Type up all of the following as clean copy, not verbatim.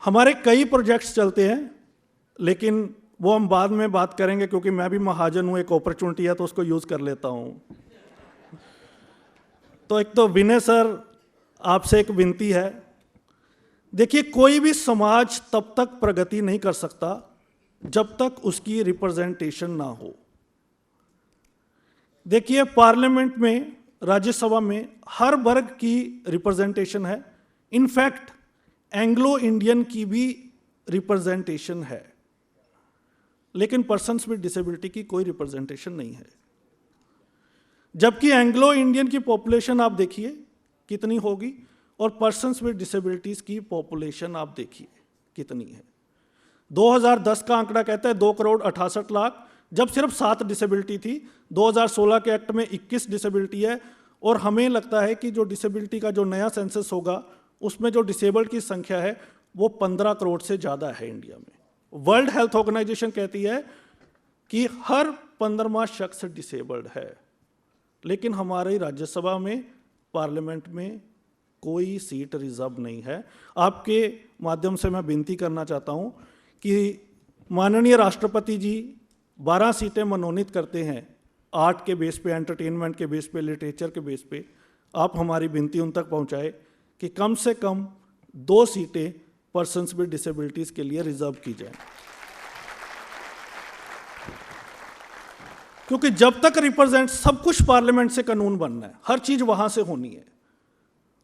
हमारे कई प्रोजेक्ट्स चलते हैं, लेकिन वो हम बाद में बात करेंगे, क्योंकि मैं भी महाजन हूँ, एक अपॉर्चुनिटी है तो उसको यूज़ कर लेता हूँ। तो एक तो विनय सर, आपसे एक विनती है। देखिए, कोई भी समाज तब तक प्रगति नहीं कर सकता जब तक उसकी रिप्रेजेंटेशन ना हो। देखिए, पार्लियामेंट में, राज्यसभा में हर वर्ग की रिप्रेजेंटेशन है। इनफैक्ट एंग्लो इंडियन की भी रिप्रेजेंटेशन है, लेकिन पर्सन्स विद डिसेबिलिटी की कोई रिप्रेजेंटेशन नहीं है। जबकि एंग्लो इंडियन की पॉपुलेशन आप देखिए कितनी होगी, और पर्सन्स विद डिसेबिलिटीज की पॉपुलेशन आप देखिए कितनी है। 2010 का आंकड़ा कहता है 2,68,00,000, जब सिर्फ 7 डिसेबिलिटी थी। 2016 के एक्ट में 21 डिसेबिलिटी है, और हमें लगता है कि जो डिसेबिलिटी का जो नया सेंसस होगा उसमें जो डिसेबल्ड की संख्या है वो 15 करोड़ से ज़्यादा है इंडिया में। वर्ल्ड हेल्थ ऑर्गेनाइजेशन कहती है कि हर 15वां शख्स डिसेबल्ड है, लेकिन हमारी राज्यसभा में, पार्लियामेंट में कोई सीट रिजर्व नहीं है। आपके माध्यम से मैं विनती करना चाहता हूं कि माननीय राष्ट्रपति जी 12 सीटें मनोनीत करते हैं, आर्ट के बेस पे, एंटरटेनमेंट के बेस पे, लिटरेचर के बेस पे। आप हमारी विनती उन तक पहुंचाए कि कम से कम 2 सीटें पर्सन्स विद डिसेबिलिटीज़ के लिए रिजर्व की जाए, क्योंकि जब तक रिप्रेजेंट, सब कुछ पार्लियामेंट से कानून बनना है, हर चीज़ वहाँ से होनी है,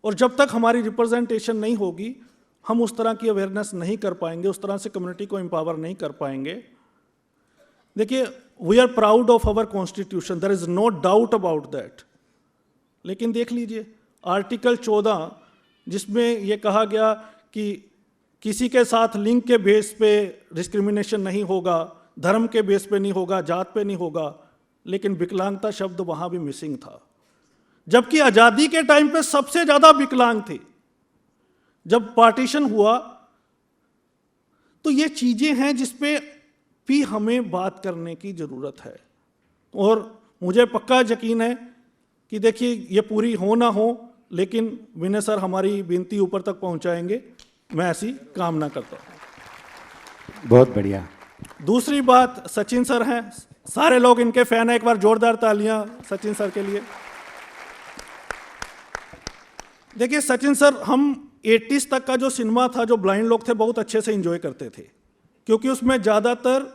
और जब तक हमारी रिप्रेजेंटेशन नहीं होगी हम उस तरह की अवेयरनेस नहीं कर पाएंगे, उस तरह से कम्युनिटी को एम्पावर नहीं कर पाएंगे। देखिए, we are proud of our constitution, there is no doubt about that. लेकिन देख लीजिए आर्टिकल 14, जिसमें यह कहा गया कि किसी के साथ लिंग के बेस पे डिस्क्रिमिनेशन नहीं होगा, धर्म के बेस पे नहीं होगा, जात पे नहीं होगा, लेकिन विकलांगता शब्द वहां भी मिसिंग था। जबकि आज़ादी के टाइम पे सबसे ज़्यादा विकलांग थे। जब पार्टीशन हुआ तो ये चीज़ें हैं जिस पे भी हमें बात करने की ज़रूरत है, और मुझे पक्का यकीन है कि देखिए ये पूरी हो ना हो, लेकिन विनय सर हमारी विनती ऊपर तक पहुंचाएंगे, मैं ऐसी कामना करता हूँ। बहुत बढ़िया। दूसरी बात, सचिन सर हैं, सारे लोग इनके फैन हैं, एक बार जोरदार तालियां सचिन सर के लिए। देखिए सचिन सर, हम 80s तक का जो सिनेमा था, जो ब्लाइंड लोग थे बहुत अच्छे से एंजॉय करते थे, क्योंकि उसमें ज़्यादातर